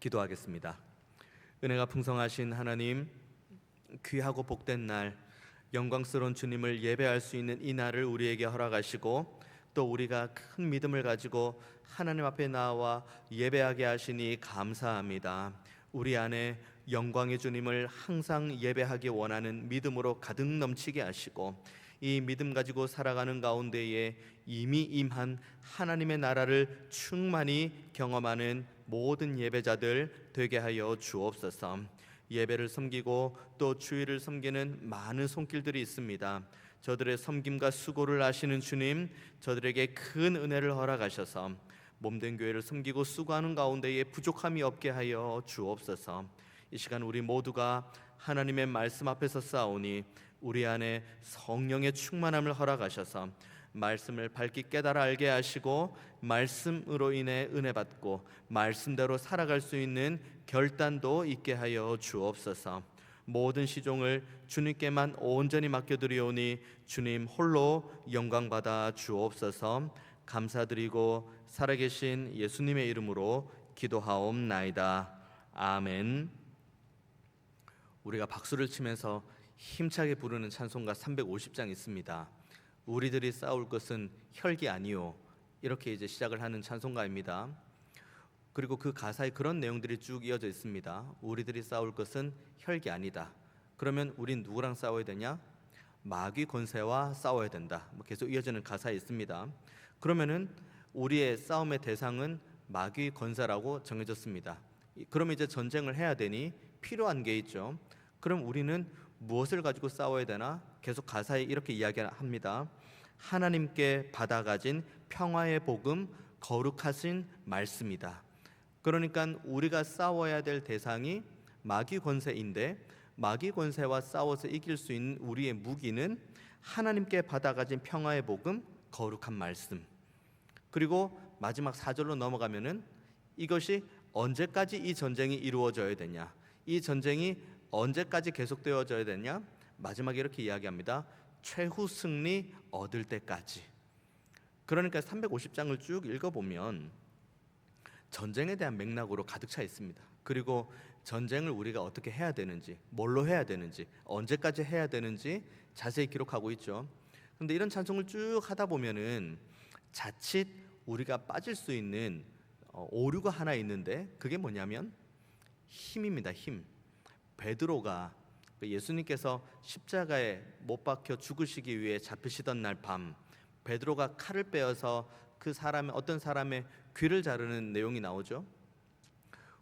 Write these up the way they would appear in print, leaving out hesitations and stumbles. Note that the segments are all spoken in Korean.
기도하겠습니다. 은혜가 풍성하신 하나님, 귀하고 복된 날, 영광스러운 주님을 예배할 수 있는 이 날을 우리에게 허락하시고 또 우리가 큰 믿음을 가지고 하나님 앞에 나와 예배하게 하시니 감사합니다. 우리 안에 영광의 주님을 항상 예배하기 원하는 믿음으로 가득 넘치게 하시고 이 믿음 가지고 살아가는 가운데에 이미 임한 하나님의 나라를 충만히 경험하는 모든 예배자들 되게 하여 주옵소서. 예배를 섬기고 또 주일을 섬기는 많은 손길들이 있습니다. 저들의 섬김과 수고를 아시는 주님, 저들에게 큰 은혜를 허락하셔서 몸된 교회를 섬기고 수고하는 가운데에 부족함이 없게 하여 주옵소서. 이 시간 우리 모두가 하나님의 말씀 앞에서 싸우니 우리 안에 성령의 충만함을 허락하셔서 말씀을 밝히 깨달아 알게 하시고 말씀으로 인해 은혜 받고 말씀대로 살아갈 수 있는 결단도 있게 하여 주옵소서. 모든 시종을 주님께만 온전히 맡겨드리오니 주님 홀로 영광 받아 주옵소서. 감사드리고 살아계신 예수님의 이름으로 기도하옵나이다. 아멘. 우리가 박수를 치면서 힘차게 부르는 찬송가 350장 있습니다. 우리들이 싸울 것은 혈기 아니요, 이렇게 이제 시작을 하는 찬송가입니다. 그리고 그 가사에 그런 내용들이 쭉 이어져 있습니다. 우리들이 싸울 것은 혈기 아니다. 그러면 우린 누구랑 싸워야 되냐? 마귀 권세와 싸워야 된다. 계속 이어지는 가사에 있습니다. 그러면은 우리의 싸움의 대상은 마귀 권세라고 정해졌습니다. 그러면 이제 전쟁을 해야 되니 필요한 게 있죠. 그럼 우리는 무엇을 가지고 싸워야 되나? 계속 가사에 이렇게 이야기합니다. 하나님께 받아가진 평화의 복음, 거룩하신 말씀이다. 그러니까 우리가 싸워야 될 대상이 마귀 권세인데 마귀 권세와 싸워서 이길 수 있는 우리의 무기는 하나님께 받아가진 평화의 복음, 거룩한 말씀. 그리고 마지막 4절로 넘어가면은 이것이 언제까지 이 전쟁이 이루어져야 되냐? 이 전쟁이 언제까지 계속되어져야 되냐? 마지막에 이렇게 이야기합니다. 최후 승리 얻을 때까지. 그러니까 350장을 쭉 읽어보면 전쟁에 대한 맥락으로 가득 차 있습니다. 그리고 전쟁을 우리가 어떻게 해야 되는지, 뭘로 해야 되는지, 언제까지 해야 되는지 자세히 기록하고 있죠. 그런데 이런 찬송을 쭉 하다 보면은 자칫 우리가 빠질 수 있는 오류가 하나 있는데 그게 뭐냐면 힘입니다. 힘. 베드로가 예수님께서 십자가에 못 박혀 죽으시기 위해 잡히시던 날 밤, 베드로가 칼을 빼어서 그 사람의 어떤 사람의 귀를 자르는 내용이 나오죠.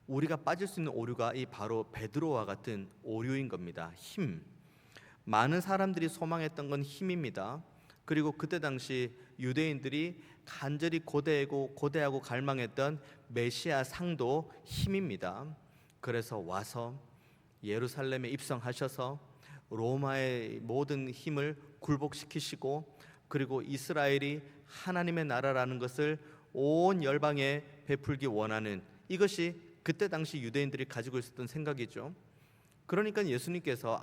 우리가 빠질 수 있는 오류가 이 바로 베드로와 같은 오류인 겁니다. 힘. 많은 사람들이 소망했던 건 힘입니다. 그리고 그때 당시 유대인들이 간절히 고대하고 갈망했던 메시아 상도 힘입니다. 그래서 와서 예루살렘에 입성하셔서 로마의 모든 힘을 굴복시키시고 그리고 이스라엘이 하나님의 나라라는 것을 온 열방에 베풀기 원하는, 이것이 그때 당시 유대인들이 가지고 있었던 생각이죠. 그러니까 예수님께서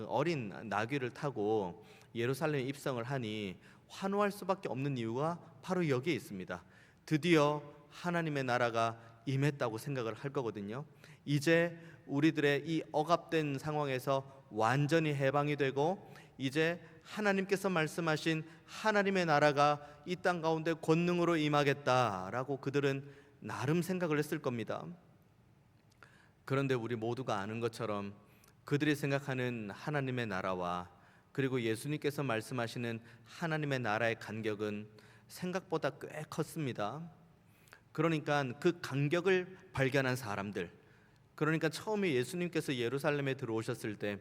어린 나귀를 타고 예루살렘에 입성을 하니 환호할 수밖에 없는 이유가 바로 여기에 있습니다. 드디어 하나님의 나라가 임했다고 생각을 할 거거든요. 이제 우리들의 이 억압된 상황에서 완전히 해방이 되고 이제 하나님께서 말씀하신 하나님의 나라가 이 땅 가운데 권능으로 임하겠다라고 그들은 나름 생각을 했을 겁니다. 그런데 우리 모두가 아는 것처럼 그들이 생각하는 하나님의 나라와 그리고 예수님께서 말씀하시는 하나님의 나라의 간격은 생각보다 꽤 컸습니다. 그러니까 그 간격을 발견한 사람들, 그러니까 처음에 예수님께서 예루살렘에 들어오셨을 때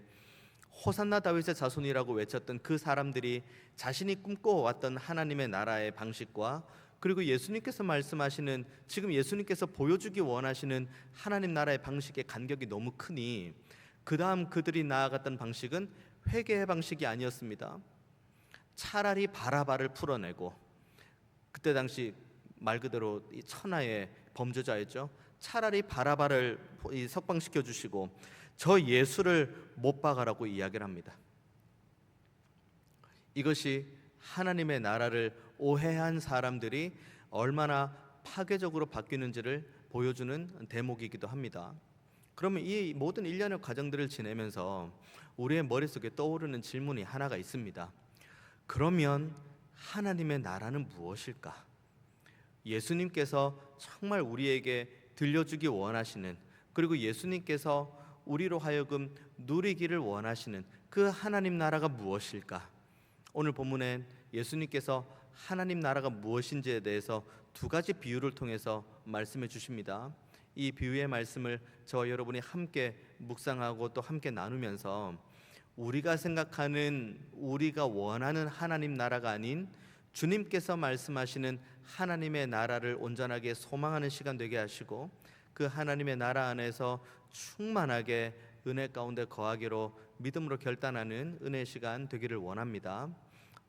호산나 다윗의 자손이라고 외쳤던 그 사람들이 자신이 꿈꿔왔던 하나님의 나라의 방식과 그리고 예수님께서 말씀하시는, 지금 예수님께서 보여주기 원하시는 하나님 나라의 방식의 간격이 너무 크니 그 다음 그들이 나아갔던 방식은 회개의 방식이 아니었습니다. 차라리 바라바를 풀어내고, 그때 당시 말 그대로 이 천하의 범죄자였죠. 차라리 바라바를 석방시켜 주시고 저 예수를 못 박아라고 이야기를 합니다. 이것이 하나님의 나라를 오해한 사람들이 얼마나 파괴적으로 바뀌는지를 보여주는 대목이기도 합니다. 그러면 이 모든 일련의 과정들을 지내면서 우리의 머릿속에 떠오르는 질문이 하나가 있습니다. 그러면 하나님의 나라는 무엇일까? 예수님께서 정말 우리에게 들려주기 원하시는, 그리고 예수님께서 우리로 하여금 누리기를 원하시는 그 하나님 나라가 무엇일까? 오늘 본문엔 예수님께서 하나님 나라가 무엇인지에 대해서 두 가지 비유를 통해서 말씀해 주십니다. 이 비유의 말씀을 저와 여러분이 함께 묵상하고 또 함께 나누면서 우리가 생각하는, 우리가 원하는 하나님 나라가 아닌 주님께서 말씀하시는 하나님의 나라를 온전하게 소망하는 시간 되게 하시고, 그 하나님의 나라 안에서 충만하게 은혜 가운데 거하기로 믿음으로 결단하는 은혜 시간 되기를 원합니다.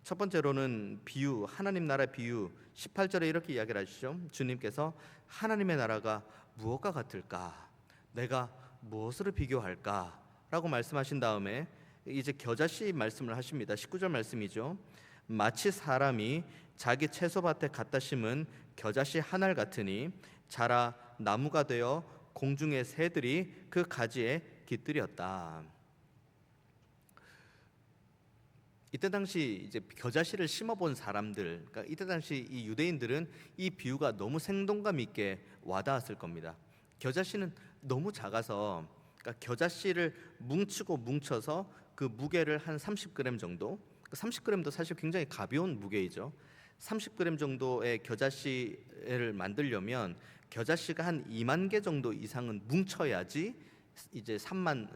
첫 번째로는 비유, 하나님 나라 비유 18절에 이렇게 이야기를 하시죠. 주님께서 하나님의 나라가 무엇과 같을까? 내가 무엇으로 비교할까? 라고 말씀하신 다음에 이제 겨자씨 말씀을 하십니다. 19절 말씀이죠. 마치 사람이 자기 채소밭에 갖다 심은 겨자씨 한 알 같으니 자라 나무가 되어 공중의 새들이 그 가지에 깃들였다. 이때 당시 이제 겨자씨를 심어본 사람들, 그러니까 이때 당시 이 유대인들은 이 비유가 너무 생동감 있게 와닿았을 겁니다. 겨자씨는 너무 작아서, 그러니까 겨자씨를 뭉쳐서 그 무게를 한 30g 정도, 30g도 사실 굉장히 가벼운 무게이죠. 30g 정도의 겨자씨를 만들려면 겨자씨가 한 2만 개 정도 이상은 뭉쳐야지 이제 한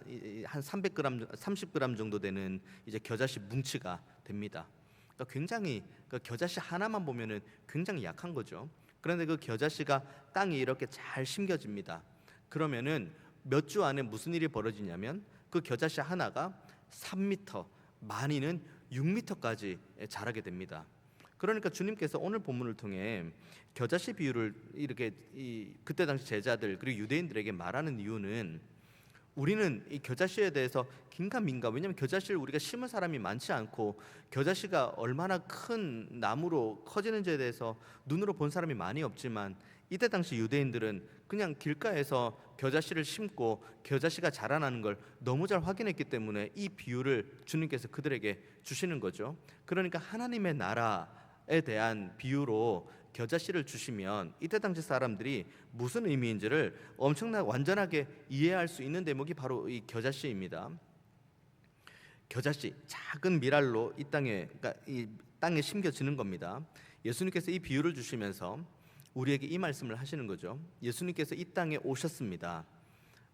300g, 30g 정도 되는 이제 겨자씨 뭉치가 됩니다. 그러니까 굉장히 그 겨자씨 하나만 보면은 굉장히 약한 거죠. 그런데 그 겨자씨가 땅에 이렇게 잘 심겨집니다. 그러면은 몇 주 안에 무슨 일이 벌어지냐면 그 겨자씨 하나가 3m, 많이는 6m까지 자라게 됩니다. 그러니까 주님께서 오늘 본문을 통해 겨자씨 비유를 이렇게 그때 당시 제자들 그리고 유대인들에게 말하는 이유는, 우리는 이 겨자씨에 대해서 긴가민가, 왜냐하면 겨자씨를 우리가 심은 사람이 많지 않고 겨자씨가 얼마나 큰 나무로 커지는지에 대해서 눈으로 본 사람이 많이 없지만, 이때 당시 유대인들은 그냥 길가에서 겨자씨를 심고 겨자씨가 자라나는 걸 너무 잘 확인했기 때문에 이 비유를 주님께서 그들에게 주시는 거죠. 그러니까 하나님의 나라에 대한 비유로 겨자씨를 주시면 이때 당시 사람들이 무슨 의미인지를 엄청나게 완전하게 이해할 수 있는 대목이 바로 이 겨자씨입니다. 겨자씨, 작은 미랄로 이 땅에 심겨지는 겁니다. 예수님께서 이 비유를 주시면서 우리에게 이 말씀을 하시는 거죠. 예수님께서 이 땅에 오셨습니다.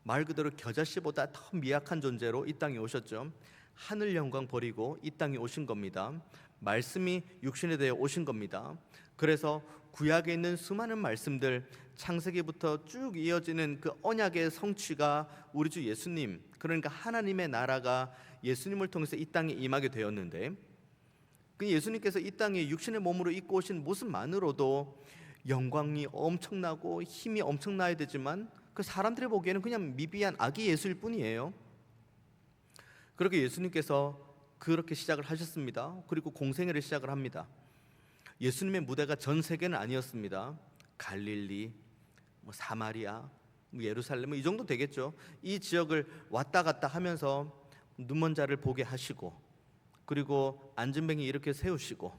말 그대로 겨자씨보다 더 미약한 존재로 이 땅에 오셨죠. 하늘 영광 버리고 이 땅에 오신 겁니다. 말씀이 육신에 되어 오신 겁니다. 그래서 구약에 있는 수많은 말씀들, 창세기부터 쭉 이어지는 그 언약의 성취가 우리 주 예수님, 그러니까 하나님의 나라가 예수님을 통해서 이 땅에 임하게 되었는데, 그 예수님께서 이 땅에 육신의 몸으로 입고 오신 모습만으로도 영광이 엄청나고 힘이 엄청나야 되지만 그 사람들이 보기에는 그냥 미비한 아기 예수일 뿐이에요. 그렇게 예수님께서 그렇게 시작을 하셨습니다. 그리고 공생애를 시작을 합니다. 예수님의 무대가 전 세계는 아니었습니다. 갈릴리, 사마리아, 예루살렘 이 정도 되겠죠. 이 지역을 왔다 갔다 하면서 눈먼 자를 보게 하시고, 그리고 앉은 뱅이 이렇게 세우시고,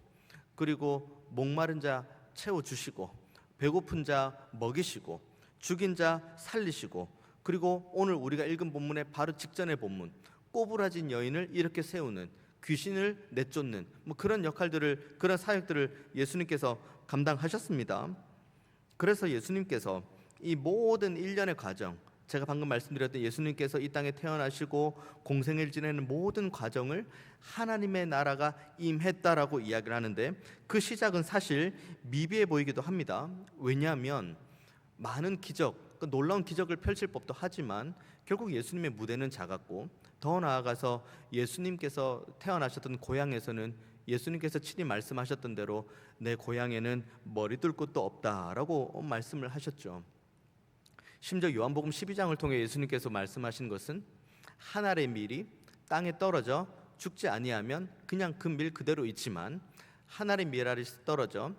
그리고 목마른 자 채워주시고, 배고픈 자 먹이시고, 죽인 자 살리시고, 그리고 오늘 우리가 읽은 본문의 바로 직전의 본문, 꼬부라진 여인을 이렇게 세우는, 귀신을 내쫓는 그런 역할들을, 그런 사역들을 예수님께서 감당하셨습니다. 그래서 예수님께서 이 모든 일련의 과정, 제가 방금 말씀드렸던 예수님께서 이 땅에 태어나시고 공생애를 지내는 모든 과정을 하나님의 나라가 임했다라고 이야기를 하는데, 그 시작은 사실 미비해 보이기도 합니다. 왜냐하면 많은 기적, 놀라운 기적을 펼칠 법도 하지만 결국 예수님의 무대는 작았고, 더 나아가서 예수님께서 태어나셨던 고향에서는 예수님께서 친히 말씀하셨던 대로 내 고향에는 머리 둘 곳도 없다라고 말씀을 하셨죠. 심지어 요한복음 12장을 통해 예수님께서 말씀하신 것은 한 알의 밀이 땅에 떨어져 죽지 아니하면 그냥 그 밀 그대로 있지만, 한 알의 밀알이 떨어져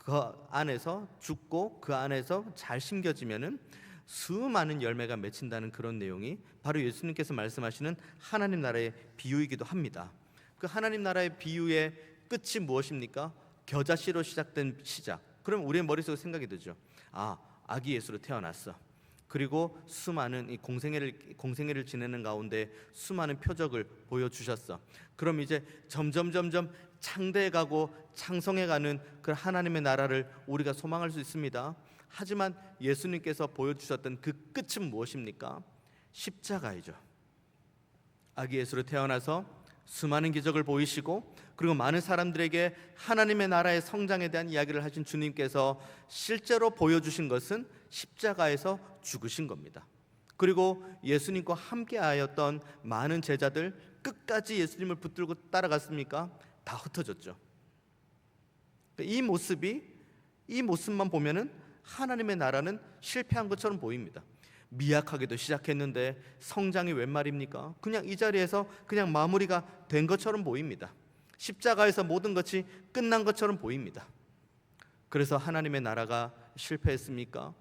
그 안에서 죽고 그 안에서 잘 심겨지면은 수많은 열매가 맺힌다는 그런 내용이 바로 예수님께서 말씀하시는 하나님 나라의 비유이기도 합니다. 그 하나님 나라의 비유의 끝이 무엇입니까? 겨자씨로 시작된 시작. 그럼 우리의 머릿속에 생각이 들죠. 아기 예수로 태어났어. 그리고 수많은 이 공생애를 지내는 가운데 수많은 표적을 보여주셨어. 그럼 이제 점점 창대해가고 창성해가는 그 하나님의 나라를 우리가 소망할 수 있습니다. 하지만 예수님께서 보여주셨던 그 끝은 무엇입니까? 십자가이죠. 아기 예수로 태어나서 수많은 기적을 보이시고 그리고 많은 사람들에게 하나님의 나라의 성장에 대한 이야기를 하신 주님께서 실제로 보여주신 것은 십자가에서 죽으신 겁니다. 그리고 예수님과 함께하였던 많은 제자들 끝까지 예수님을 붙들고 따라갔습니까? 다 흩어졌죠. 이 모습만 보면은 하나님의 나라는 실패한 것처럼 보입니다. 미약하게도 시작했는데 성장이 웬 말입니까? 그냥 이 자리에서 그냥 마무리가 된 것처럼 보입니다. 십자가에서 모든 것이 끝난 것처럼 보입니다. 그래서 하나님의 나라가 실패했습니까?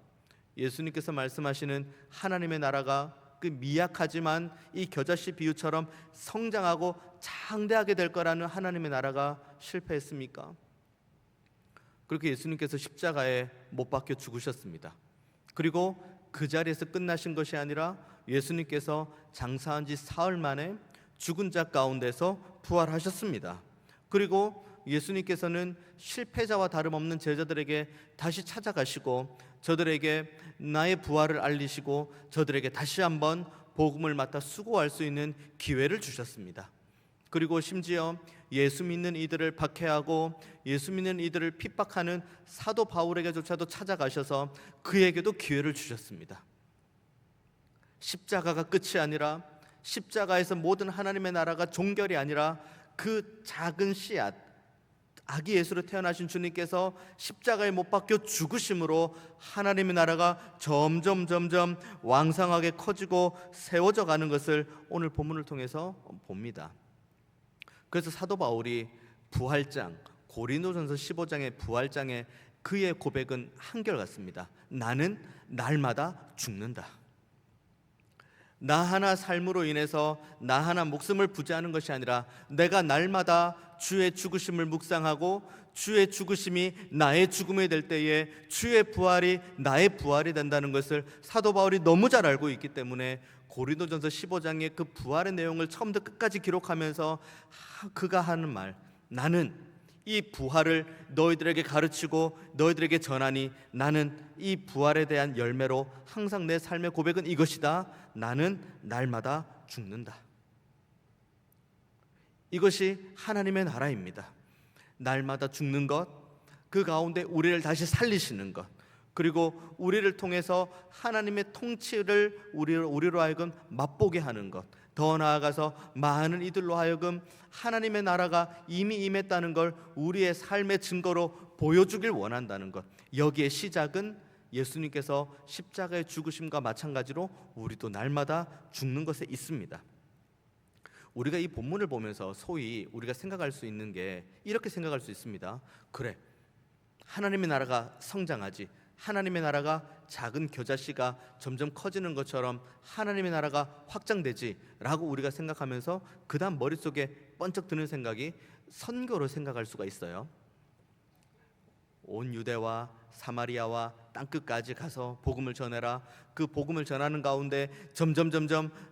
예수님께서 말씀하시는 하나님의 나라가 그 미약하지만 이 겨자씨 비유처럼 성장하고 장대하게 될 거라는 하나님의 나라가 실패했습니까? 그렇게 예수님께서 십자가에 못 박혀 죽으셨습니다. 그리고 그 자리에서 끝나신 것이 아니라 예수님께서 장사한 지 사흘 만에 죽은 자 가운데서 부활하셨습니다. 그리고 예수님께서는 실패자와 다름없는 제자들에게 다시 찾아가시고 저들에게 나의 부활을 알리시고 저들에게 다시 한번 복음을 맡아 수고할 수 있는 기회를 주셨습니다. 그리고 심지어 예수 믿는 이들을 박해하고 예수 믿는 이들을 핍박하는 사도 바울에게조차도 찾아가셔서 그에게도 기회를 주셨습니다. 십자가가 끝이 아니라 십자가에서 모든 하나님의 나라가 종결이 아니라 그 작은 씨앗 아기 예수로 태어나신 주님께서 십자가에 못 박혀 죽으심으로 하나님의 나라가 점점 왕성하게 커지고 세워져 가는 것을 오늘 본문을 통해서 봅니다. 그래서 사도 바울이 부활장 고린도전서 15장의 부활장에 그의 고백은 한결같습니다. 나는 날마다 죽는다. 나 하나 삶으로 인해서 나 하나 목숨을 부지하는 것이 아니라 내가 날마다 주의 죽으심을 묵상하고 주의 죽으심이 나의 죽음이 될 때에 주의 부활이 나의 부활이 된다는 것을 사도 바울이 너무 잘 알고 있기 때문에 고린도전서 15장의 그 부활의 내용을 처음부터 끝까지 기록하면서 그가 하는 말, 나는 이 부활을 너희들에게 가르치고 너희들에게 전하니 나는 이 부활에 대한 열매로 항상 내 삶의 고백은 이것이다. 나는 날마다 죽는다. 이것이 하나님의 나라입니다. 날마다 죽는 것, 그 가운데 우리를 다시 살리시는 것, 그리고 우리를 통해서 하나님의 통치를 우리로 하여금 맛보게 하는 것, 더 나아가서 많은 이들로 하여금 하나님의 나라가 이미 임했다는 걸 우리의 삶의 증거로 보여주길 원한다는 것, 여기에 시작은 예수님께서 십자가의 죽으심과 마찬가지로 우리도 날마다 죽는 것에 있습니다. 우리가 이 본문을 보면서 소위 우리가 생각할 수 있는 게 이렇게 생각할 수 있습니다. 그래, 하나님의 나라가 성장하지, 하나님의 나라가 작은 겨자씨가 점점 커지는 것처럼 하나님의 나라가 확장되지 라고 우리가 생각하면서 그 다음 머릿속에 번쩍 드는 생각이 선교로 생각할 수가 있어요. 온 유대와 사마리아와 땅끝까지 가서 복음을 전해라. 그 복음을 전하는 가운데 점점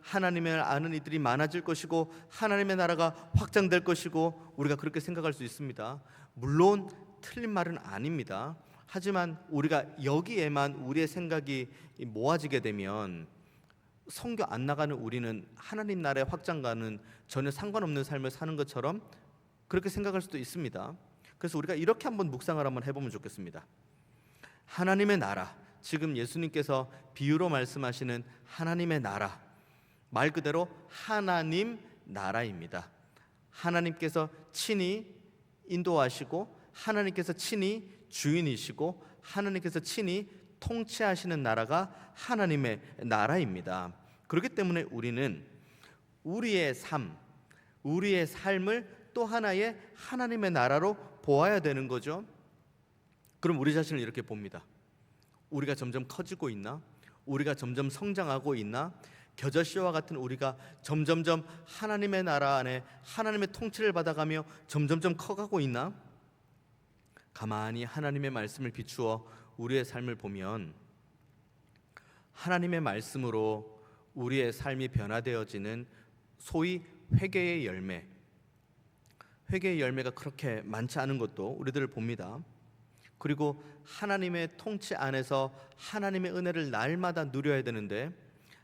하나님을 아는 이들이 많아질 것이고 하나님의 나라가 확장될 것이고 우리가 그렇게 생각할 수 있습니다. 물론 틀린 말은 아닙니다. 하지만 우리가 여기에만 우리의 생각이 모아지게 되면 선교 안 나가는 우리는 하나님 나라의 확장과는 전혀 상관없는 삶을 사는 것처럼 그렇게 생각할 수도 있습니다. 그래서 우리가 이렇게 한번 묵상을 한번 해보면 좋겠습니다. 하나님의 나라, 지금 예수님께서 비유로 말씀하시는 하나님의 나라, 말 그대로 하나님 나라입니다. 하나님께서 친히 인도하시고 하나님께서 친히 주인이시고 하나님께서 친히 통치하시는 나라가 하나님의 나라입니다. 그렇기 때문에 우리는 우리의 삶을 또 하나의 하나님의 나라로 보아야 되는 거죠. 그럼 우리 자신을 이렇게 봅니다. 우리가 점점 커지고 있나? 우리가 점점 성장하고 있나? 겨자씨와 같은 우리가 점점점 하나님의 나라 안에 하나님의 통치를 받아가며 점점점 커가고 있나? 가만히 하나님의 말씀을 비추어 우리의 삶을 보면 하나님의 말씀으로 우리의 삶이 변화되어지는 소위 회개의 열매, 회개의 열매가 그렇게 많지 않은 것도 우리들 봅니다. 그리고 하나님의 통치 안에서 하나님의 은혜를 날마다 누려야 되는데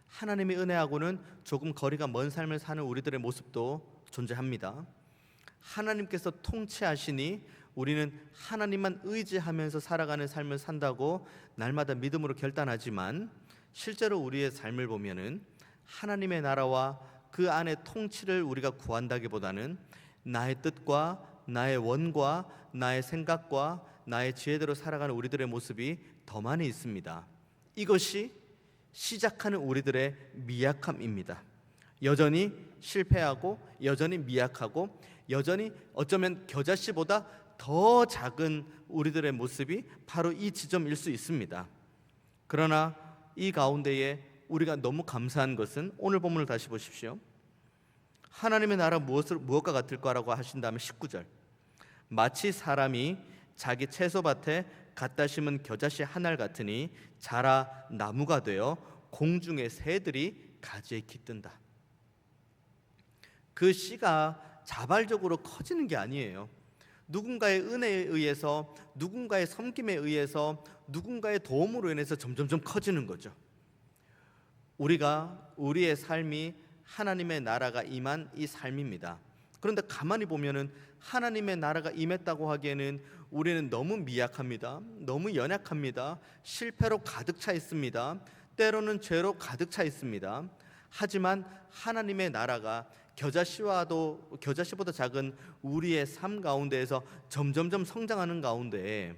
하나님의 은혜하고는 조금 거리가 먼 삶을 사는 우리들의 모습도 존재합니다. 하나님께서 통치하시니 우리는 하나님만 의지하면서 살아가는 삶을 산다고 날마다 믿음으로 결단하지만 실제로 우리의 삶을 보면은 하나님의 나라와 그 안에 통치를 우리가 구한다기보다는 나의 뜻과 나의 원과 나의 생각과 나의 지혜대로 살아가는 우리들의 모습이 더 많이 있습니다. 이것이 시작하는 우리들의 미약함입니다. 여전히 실패하고 여전히 미약하고 여전히 어쩌면 겨자씨보다 더 작은 우리들의 모습이 바로 이 지점일 수 있습니다. 그러나 이 가운데에 우리가 너무 감사한 것은 오늘 본문을 다시 보십시오. 하나님의 나라 무엇과 같을까라고 하신다면 19절, 마치 사람이 자기 채소밭에 갖다 심은 겨자씨 한 알 같으니 자라 나무가 되어 공중의 새들이 가지에 깃든다. 그 씨가 자발적으로 커지는 게 아니에요. 누군가의 은혜에 의해서, 누군가의 섬김에 의해서, 누군가의 도움으로 인해서 점점점 커지는 거죠. 우리의 삶이 하나님의 나라가 임한 이 삶입니다. 그런데 가만히 보면은 하나님의 나라가 임했다고 하기에는 우리는 너무 미약합니다. 너무 연약합니다. 실패로 가득 차 있습니다. 때로는 죄로 가득 차 있습니다. 하지만 하나님의 나라가 겨자씨보다 작은 우리의 삶 가운데에서 점점점 성장하는 가운데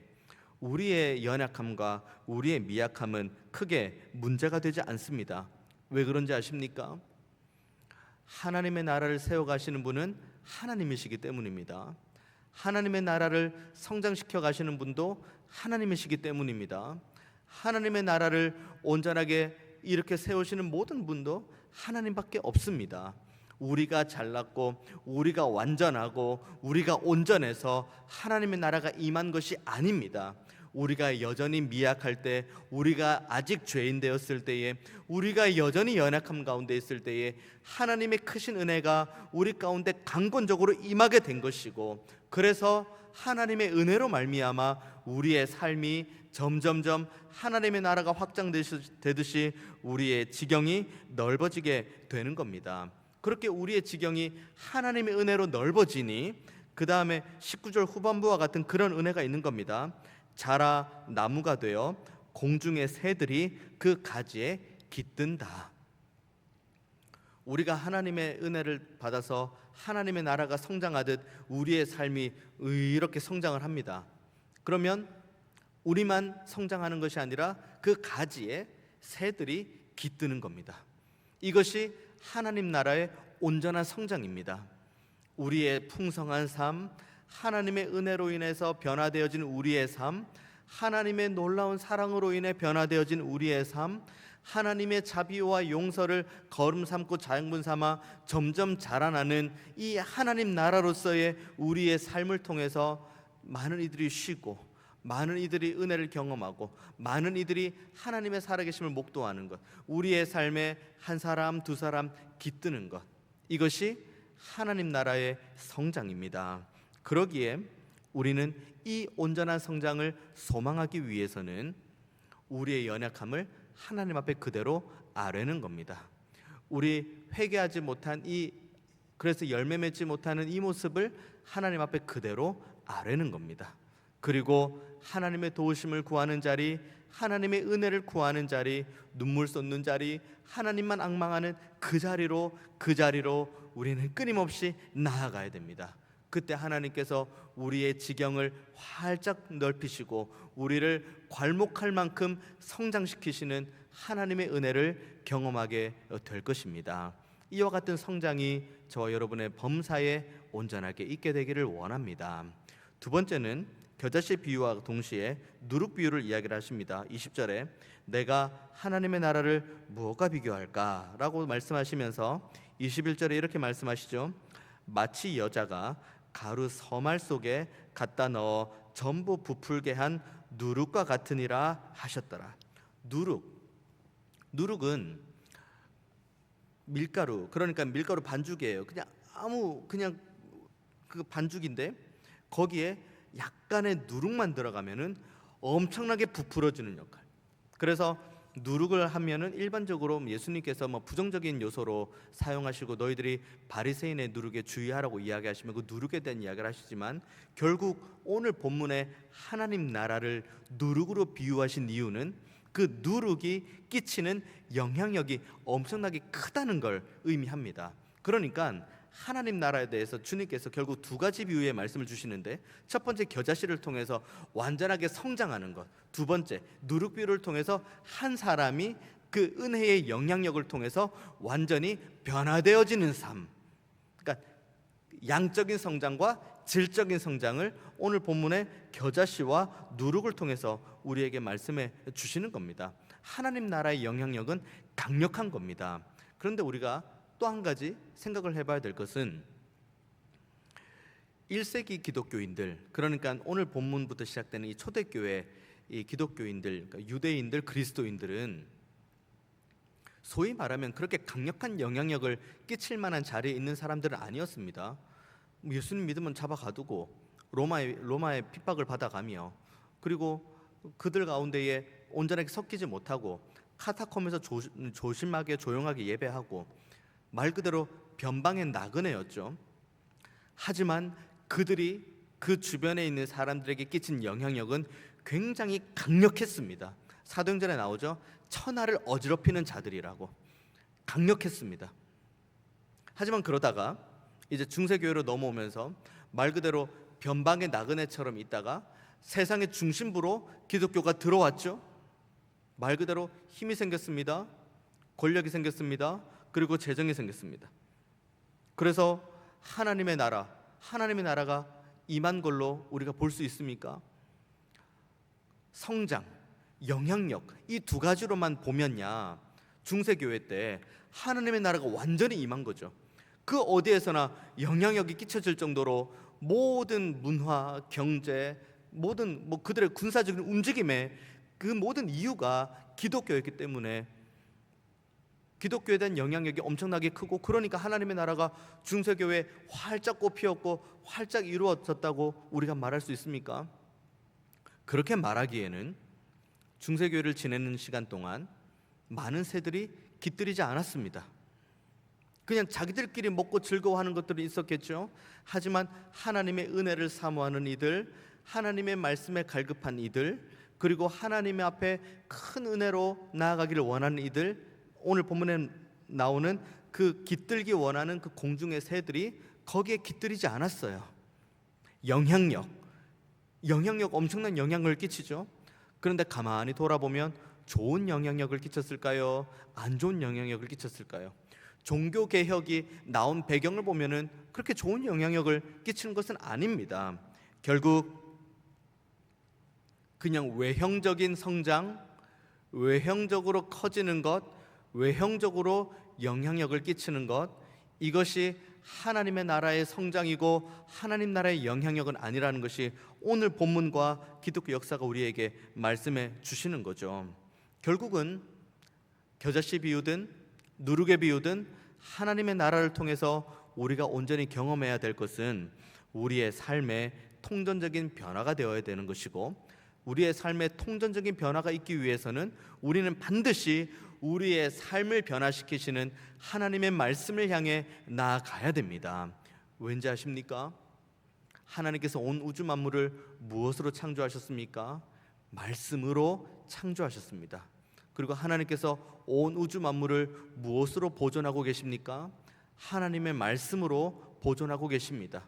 우리의 연약함과 우리의 미약함은 크게 문제가 되지 않습니다. 왜 그런지 아십니까? 하나님의 나라를 세워가시는 분은 하나님이시기 때문입니다. 하나님의 나라를 성장시켜 가시는 분도 하나님이시기 때문입니다. 하나님의 나라를 온전하게 이렇게 세우시는 모든 분도 하나님밖에 없습니다. 우리가 잘났고 우리가 완전하고 우리가 온전해서 하나님의 나라가 임한 것이 아닙니다. 우리가 여전히 미약할 때, 우리가 아직 죄인 되었을 때에, 우리가 여전히 연약함 가운데 있을 때에 하나님의 크신 은혜가 우리 가운데 강권적으로 임하게 된 것이고, 그래서 하나님의 은혜로 말미암아 우리의 삶이 점점점 하나님의 나라가 확장되듯이 우리의 지경이 넓어지게 되는 겁니다. 그렇게 우리의 지경이 하나님의 은혜로 넓어지니 그 다음에 19절 후반부와 같은 그런 은혜가 있는 겁니다. 자라 나무가 되어 공중의 새들이 그 가지에 깃든다. 우리가 하나님의 은혜를 받아서 하나님의 나라가 성장하듯 우리의 삶이 이렇게 성장을 합니다. 그러면 우리만 성장하는 것이 아니라 그 가지에 새들이 깃드는 겁니다. 이것이 하나님 나라의 온전한 성장입니다. 우리의 풍성한 삶, 하나님의 은혜로 인해서 변화되어진 우리의 삶, 하나님의 놀라운 사랑으로 인해 변화되어진 우리의 삶, 하나님의 자비와 용서를 거름 삼고 자양분 삼아 점점 자라나는 이 하나님 나라로서의 우리의 삶을 통해서 많은 이들이 쉬고, 많은 이들이 은혜를 경험하고, 많은 이들이 하나님의 살아계심을 목도하는 것, 우리의 삶에 한 사람 두 사람 깃드는 것, 이것이 하나님 나라의 성장입니다. 그러기에 우리는 이 온전한 성장을 소망하기 위해서는 우리의 연약함을 하나님 앞에 그대로 아뢰는 겁니다. 우리 회개하지 못한 그래서 열매 맺지 못하는 이 모습을 하나님 앞에 그대로 아뢰는 겁니다. 그리고 하나님의 도우심을 구하는 자리, 하나님의 은혜를 구하는 자리, 눈물 쏟는 자리, 하나님만 앙망하는 그 자리로 우리는 끊임없이 나아가야 됩니다. 그때 하나님께서 우리의 지경을 활짝 넓히시고 우리를 괄목할 만큼 성장시키시는 하나님의 은혜를 경험하게 될 것입니다. 이와 같은 성장이 저와 여러분의 범사에 온전하게 있게 되기를 원합니다. 두 번째는 겨자씨 비유와 동시에 누룩 비유를 이야기를 하십니다. 20절에 내가 하나님의 나라를 무엇과 비교할까? 라고 말씀하시면서 21절에 이렇게 말씀하시죠. 마치 여자가 가루 서말 속에 갖다 넣어 전부 부풀게 한 누룩과 같으니라 하셨더라. 누룩은 밀가루, 그러니까 밀가루 반죽이에요. 그냥 그 반죽인데 거기에 약간의 누룩만 들어가면은 엄청나게 부풀어지는 역할. 그래서 누룩을 하면은 일반적으로 예수님께서 부정적인 요소로 사용하시고 너희들이 바리새인의 누룩에 주의하라고 이야기하시면 그 누룩에 대한 이야기를 하시지만, 결국 오늘 본문에 하나님 나라를 누룩으로 비유하신 이유는 그 누룩이 끼치는 영향력이 엄청나게 크다는 걸 의미합니다. 그러니까 하나님 나라에 대해서 주님께서 결국 두 가지 비유의 말씀을 주시는데, 첫 번째 겨자씨를 통해서 완전하게 성장하는 것, 두 번째 누룩 비유를 통해서 한 사람이 그 은혜의 영향력을 통해서 완전히 변화되어지는 삶. 그러니까 양적인 성장과 질적인 성장을 오늘 본문의 겨자씨와 누룩을 통해서 우리에게 말씀해 주시는 겁니다. 하나님 나라의 영향력은 강력한 겁니다. 그런데 우리가 또 한 가지 생각을 해봐야 될 것은 1세기 기독교인들, 그러니까 오늘 본문부터 시작되는 이 초대교회 이 기독교인들, 그러니까 유대인들, 그리스도인들은 소위 말하면 그렇게 강력한 영향력을 끼칠 만한 자리에 있는 사람들은 아니었습니다. 예수님 믿으면 잡아가두고 로마의 핍박을 받아가며, 그리고 그들 가운데에 온전하게 섞이지 못하고 카타콤에서 조심하게 조용하게 예배하고 말 그대로 변방의 나그네였죠. 하지만 그들이 그 주변에 있는 사람들에게 끼친 영향력은 굉장히 강력했습니다. 사도행전에 나오죠. 천하를 어지럽히는 자들이라고. 강력했습니다. 하지만 그러다가 이제 중세교회로 넘어오면서 말 그대로 변방의 나그네처럼 있다가 세상의 중심부로 기독교가 들어왔죠. 말 그대로 힘이 생겼습니다. 권력이 생겼습니다. 그리고 재정이 생겼습니다. 그래서 하나님의 나라가 임한 걸로 우리가 볼 수 있습니까? 성장, 영향력, 이 두 가지로만 보면야 중세교회 때 하나님의 나라가 완전히 임한 거죠. 그 어디에서나 영향력이 끼쳐질 정도로 모든 문화, 경제, 모든 그들의 군사적인 움직임에 그 모든 이유가 기독교였기 때문에 기독교에 대한 영향력이 엄청나게 크고, 그러니까 하나님의 나라가 중세교회에 활짝 꽃피었고 활짝 이루어졌다고 우리가 말할 수 있습니까? 그렇게 말하기에는 중세교회를 지내는 시간 동안 많은 새들이 깃들이지 않았습니다. 그냥 자기들끼리 먹고 즐거워하는 것들이 있었겠죠. 하지만 하나님의 은혜를 사모하는 이들, 하나님의 말씀에 갈급한 이들, 그리고 하나님의 앞에 큰 은혜로 나아가기를 원하는 이들, 오늘 본문에 나오는 그 깃들기 원하는 그 공중의 새들이 거기에 깃들이지 않았어요. 영향력, 엄청난 영향을 끼치죠. 그런데 가만히 돌아보면 좋은 영향력을 끼쳤을까요? 안 좋은 영향력을 끼쳤을까요? 종교 개혁이 나온 배경을 보면은 그렇게 좋은 영향력을 끼치는 것은 아닙니다. 결국 그냥 외형적인 성장, 외형적으로 커지는 것, 외형적으로 영향력을 끼치는 것, 이것이 하나님의 나라의 성장이고 하나님 나라의 영향력은 아니라는 것이 오늘 본문과 기독교 역사가 우리에게 말씀해 주시는 거죠. 결국은 겨자씨 비유든 누룩의 비유든 하나님의 나라를 통해서 우리가 온전히 경험해야 될 것은 우리의 삶에 통전적인 변화가 되어야 되는 것이고, 우리의 삶에 통전적인 변화가 있기 위해서는 우리는 반드시 우리의 삶을 변화시키시는 하나님의 말씀을 향해 나아가야 됩니다. 왠지 아십니까? 하나님께서 온 우주 만물을 무엇으로 창조하셨습니까? 말씀으로 창조하셨습니다. 그리고 하나님께서 온 우주 만물을 무엇으로 보존하고 계십니까? 하나님의 말씀으로 보존하고 계십니다.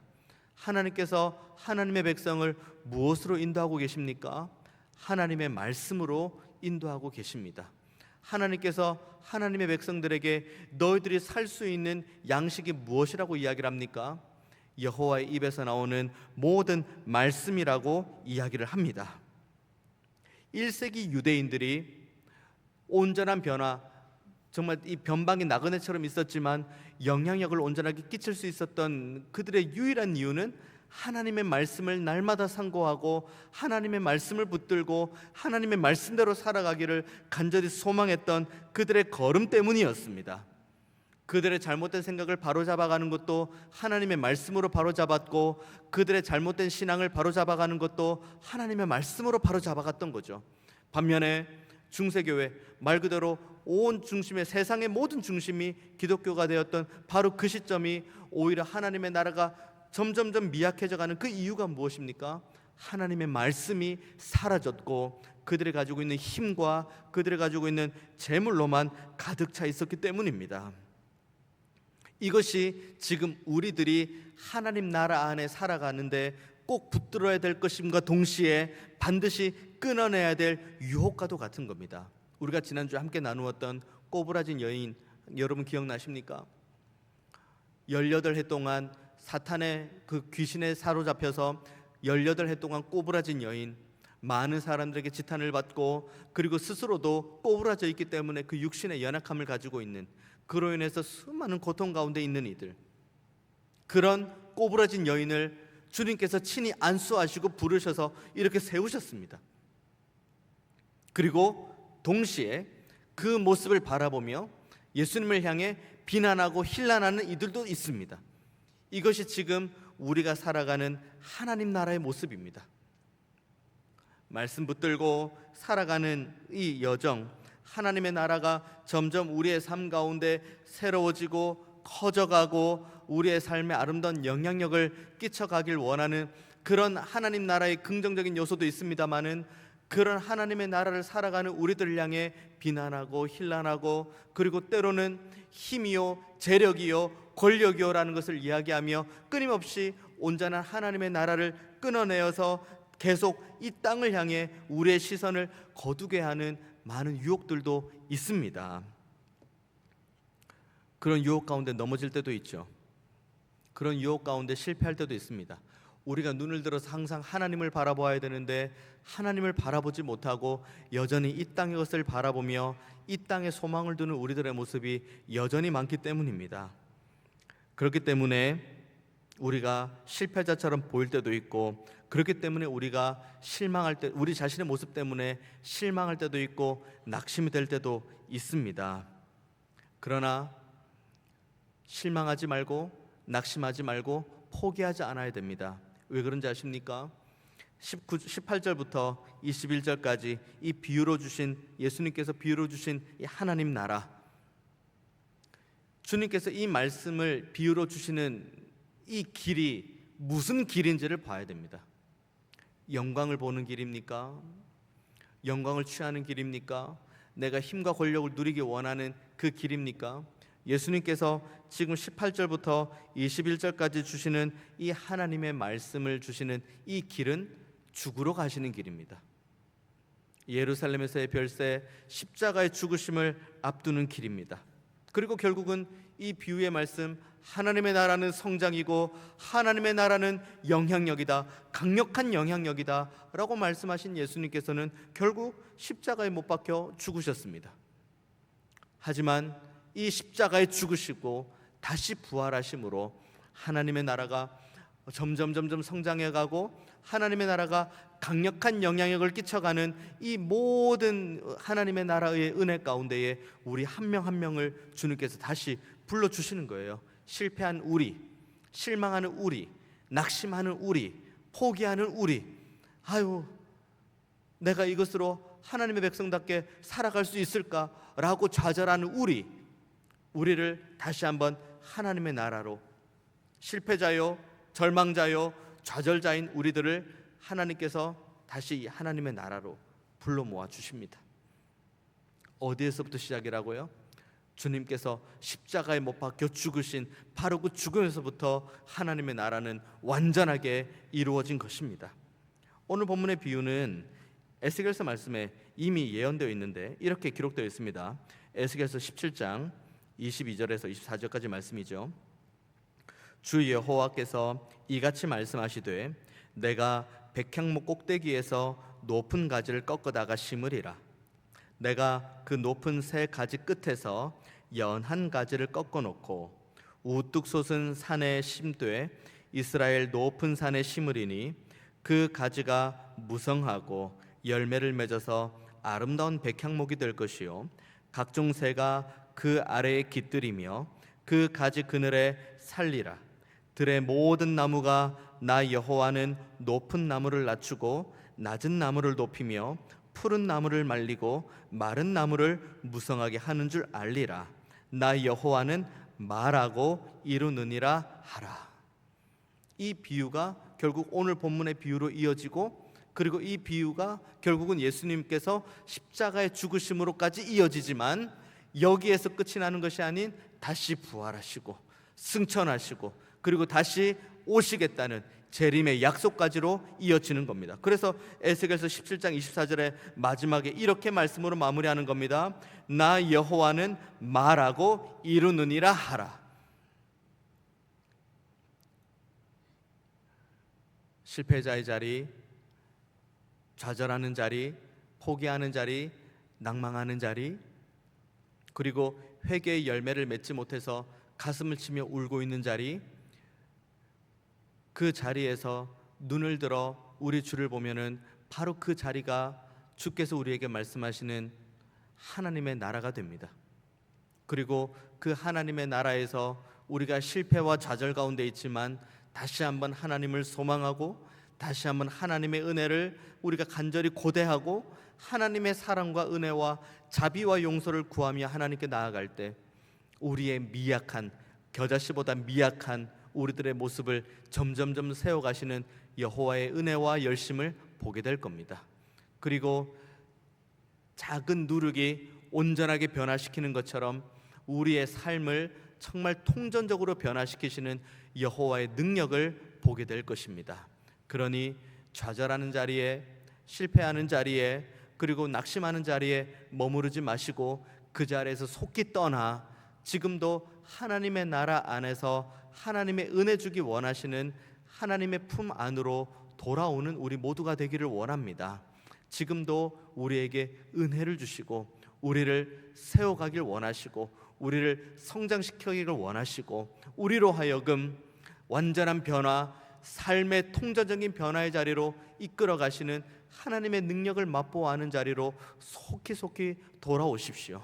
하나님께서 하나님의 백성을 무엇으로 인도하고 계십니까? 하나님의 말씀으로 인도하고 계십니다. 하나님께서 하나님의 백성들에게 너희들이 살 수 있는 양식이 무엇이라고 이야기를 합니까? 여호와의 입에서 나오는 모든 말씀이라고 이야기를 합니다. 1세기 유대인들이 온전한 변화, 정말 이 변방이 나그네처럼 있었지만 영향력을 온전하게 끼칠 수 있었던 그들의 유일한 이유는 하나님의 말씀을 날마다 상고하고 하나님의 말씀을 붙들고 하나님의 말씀대로 살아가기를 간절히 소망했던 그들의 걸음 때문이었습니다. 그들의 잘못된 생각을 바로잡아가는 것도 하나님의 말씀으로 바로잡았고, 그들의 잘못된 신앙을 바로잡아가는 것도 하나님의 말씀으로 바로잡아갔던 거죠. 반면에 중세교회, 말 그대로 온 중심의, 세상의 모든 중심이 기독교가 되었던 바로 그 시점이 오히려 하나님의 나라가 점점점 미약해져가는 그 이유가 무엇입니까? 하나님의 말씀이 사라졌고 그들이 가지고 있는 힘과 그들이 가지고 있는 재물로만 가득 차 있었기 때문입니다. 이것이 지금 우리들이 하나님 나라 안에 살아가는데 꼭 붙들어야 될 것임과 동시에 반드시 끊어내야 될 유혹과도 같은 겁니다. 우리가 지난주에 함께 나누었던 꼬부라진 여인, 여러분 기억나십니까? 18해 동안 사탄의 그 귀신에 사로잡혀서 18해 동안 꼬부라진 여인, 많은 사람들에게 지탄을 받고 그리고 스스로도 꼬부라져 있기 때문에 그 육신의 연약함을 가지고 있는, 그로 인해서 수많은 고통 가운데 있는 이들, 그런 꼬부라진 여인을 주님께서 친히 안수하시고 부르셔서 이렇게 세우셨습니다. 그리고 동시에 그 모습을 바라보며 예수님을 향해 비난하고 힐난하는 이들도 있습니다. 이것이 지금 우리가 살아가는 하나님 나라의 모습입니다. 말씀 붙들고 살아가는 이 여정, 하나님의 나라가 점점 우리의 삶 가운데 새로워지고 커져가고 우리의 삶에 아름다운 영향력을 끼쳐가길 원하는 그런 하나님 나라의 긍정적인 요소도 있습니다마는, 그런 하나님의 나라를 살아가는 우리들을 향해 비난하고 힐난하고 그리고 때로는 힘이요 재력이요 권력이요라는 것을 이야기하며 끊임없이 온전한 하나님의 나라를 끊어내어서 계속 이 땅을 향해 우리의 시선을 거두게 하는 많은 유혹들도 있습니다. 그런 유혹 가운데 넘어질 때도 있죠. 그런 유혹 가운데 실패할 때도 있습니다. 우리가 눈을 들어서 항상 하나님을 바라보아야 되는데 하나님을 바라보지 못하고 여전히 이 땅의 것을 바라보며 이 땅에 소망을 두는 우리들의 모습이 여전히 많기 때문입니다. 그렇기 때문에 우리가 실패자처럼 보일 때도 있고, 그렇기 때문에 우리가 실망할 때, 우리 자신의 모습 때문에 실망할 때도 있고 낙심이 될 때도 있습니다. 그러나 실망하지 말고 낙심하지 말고 포기하지 않아야 됩니다. 왜 그런지 아십니까? 18절부터 21절까지 이 비유로 주신, 예수님께서 비유로 주신 이 하나님 나라, 주님께서 이 말씀을 비유로 주시는 이 길이 무슨 길인지를 봐야 됩니다. 영광을 보는 길입니까? 영광을 취하는 길입니까? 내가 힘과 권력을 누리기 원하는 그 길입니까? 예수님께서 지금 18절부터 21절까지 주시는 이 하나님의 말씀을 주시는 이 길은 죽으러 가시는 길입니다. 예루살렘에서의 별세, 십자가의 죽으심을 앞두는 길입니다. 그리고 결국은 이 비유의 말씀, 하나님의 나라는 성장이고 하나님의 나라는 영향력이다, 강력한 영향력이다 라고 말씀하신 예수님께서는 결국 십자가에 못 박혀 죽으셨습니다. 하지만 이 십자가에 죽으시고 다시 부활하심으로 하나님의 나라가 점점 성장해가고 하나님의 나라가 강력한 영향력을 끼쳐가는 이 모든 하나님의 나라의 은혜 가운데에 우리 한 명 한 명을 주님께서 다시 불러주시는 거예요. 실패한 우리, 실망하는 우리, 낙심하는 우리, 포기하는 우리, 아유 내가 이것으로 하나님의 백성답게 살아갈 수 있을까라고 좌절하는 우리를 다시 한번 하나님의 나라로, 실패자요 절망자요 좌절자인 우리들을 하나님께서 다시 하나님의 나라로 불러 모아 주십니다. 어디에서부터 시작이라고요? 주님께서 십자가에 못 박혀 죽으신 바로 그 죽음에서부터 하나님의 나라는 완전하게 이루어진 것입니다. 오늘 본문의 비유는 에스겔서 말씀에 이미 예언되어 있는데 이렇게 기록되어 있습니다. 에스겔서 17장 22절에서 24절까지 말씀이죠. 주 여호와께서 이같이 말씀하시되 내가 백향목 꼭대기에서 높은 가지를 꺾어다가 심으리라. 내가 그 높은 새 가지 끝에서 연한 가지를 꺾어 놓고 우뚝 솟은 산에 심되 이스라엘 높은 산에 심으리니 그 가지가 무성하고 열매를 맺어서 아름다운 백향목이 될 것이요 각종 새가 그 아래에 깃들이며 그 가지 그늘에 살리라. 들의 모든 나무가 나 여호와는 높은 나무를 낮추고 낮은 나무를 높이며 푸른 나무를 말리고 마른 나무를 무성하게 하는 줄 알리라. 나 여호와는 말하고 이루느니라 하라. 이 비유가 결국 오늘 본문의 비유로 이어지고, 그리고 이 비유가 결국은 예수님께서 십자가의 죽으심으로까지 이어지지만 여기에서 끝이 나는 것이 아닌 다시 부활하시고 승천하시고 그리고 다시 오시겠다는 재림의 약속까지로 이어지는 겁니다. 그래서 에스겔서 17장 24절의 마지막에 이렇게 말씀으로 마무리하는 겁니다. 나 여호와는 말하고 이루느니라 하라. 실패자의 자리, 좌절하는 자리, 포기하는 자리, 낭망하는 자리, 그리고 회개의 열매를 맺지 못해서 가슴을 치며 울고 있는 자리, 그 자리에서 눈을 들어 우리 주를 보면은 바로 그 자리가 주께서 우리에게 말씀하시는 하나님의 나라가 됩니다. 그리고 그 하나님의 나라에서 우리가 실패와 좌절 가운데 있지만 다시 한번 하나님을 소망하고 다시 한번 하나님의 은혜를 우리가 간절히 고대하고 하나님의 사랑과 은혜와 자비와 용서를 구하며 하나님께 나아갈 때 우리의 미약한, 겨자씨보다 미약한 우리들의 모습을 점점점 세워가시는 여호와의 은혜와 열심을 보게 될 겁니다. 그리고 작은 누룩이 온전하게 변화시키는 것처럼 우리의 삶을 정말 통전적으로 변화시키시는 여호와의 능력을 보게 될 것입니다. 그러니 좌절하는 자리에, 실패하는 자리에, 그리고 낙심하는 자리에 머무르지 마시고 그 자리에서 속히 떠나 지금도 하나님의 나라 안에서 하나님의 은혜 주기 원하시는 하나님의 품 안으로 돌아오는 우리 모두가 되기를 원합니다. 지금도 우리에게 은혜를 주시고 우리를 세워가길 원하시고 우리를 성장시키기를 원하시고 우리로 하여금 완전한 변화, 삶의 통전적인 변화의 자리로 이끌어 가시는 하나님의 능력을 맛보아하는 자리로 속히 돌아오십시오.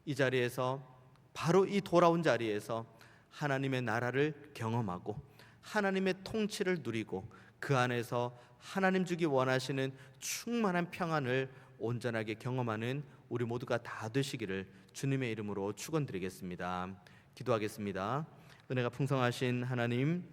이 자리에서, 바로 이 돌아온 자리에서 하나님의 나라를 경험하고 하나님의 통치를 누리고 그 안에서 하나님 주기 원하시는 충만한 평안을 온전하게 경험하는 우리 모두가 다 되시기를 주님의 이름으로 축원드리겠습니다. 기도하겠습니다. 은혜가 풍성하신 하나님,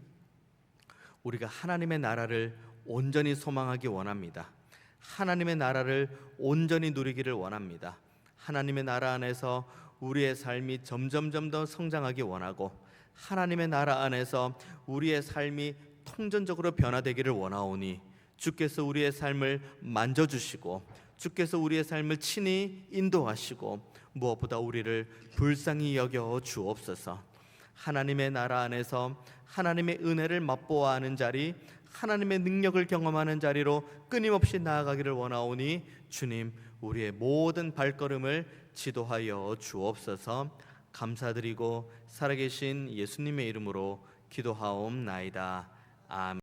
우리가 하나님의 나라를 온전히 소망하기 원합니다. 하나님의 나라를 온전히 누리기를 원합니다. 하나님의 나라 안에서 우리의 삶이 점점점 더 성장하기 원하고 하나님의 나라 안에서 우리의 삶이 통전적으로 변화되기를 원하오니 주께서 우리의 삶을 만져주시고 주께서 우리의 삶을 친히 인도하시고 무엇보다 우리를 불쌍히 여겨 주옵소서. 하나님의 나라 안에서 하나님의 은혜를 맛보아하는 자리, 하나님의 능력을 경험하는 자리로 끊임없이 나아가기를 원하오니 주님, 우리의 모든 발걸음을 지도하여 주옵소서. 감사드리고 살아계신 예수님의 이름으로 기도하옵나이다. 아멘.